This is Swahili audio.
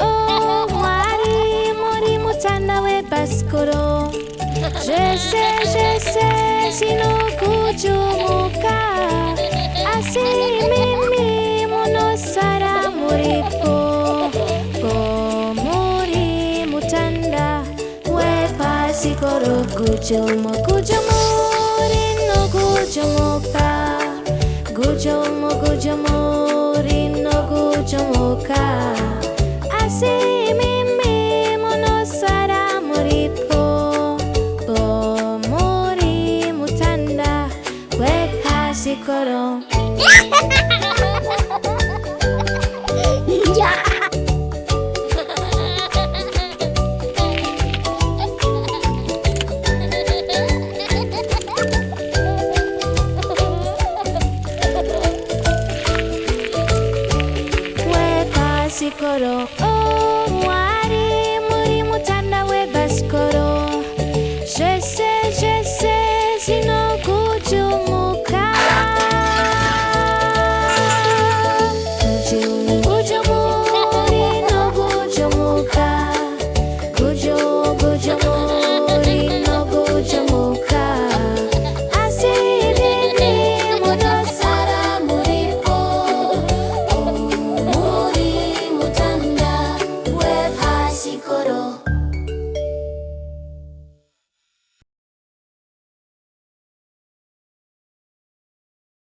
Oh, Mari, Mori, Mutana, we Baskoro. Je sais, sinon Kujumuka. Asi, Mimi, Monosara, Muripo. Go, Mori, Mutanda, we Basikoro, Kujumo, Kujumuri, no Kujumuka. Gujomo, rino gujomoka. Asi mimi monosara muripo. Bo mori mutanda weka sikoro. Sikoro.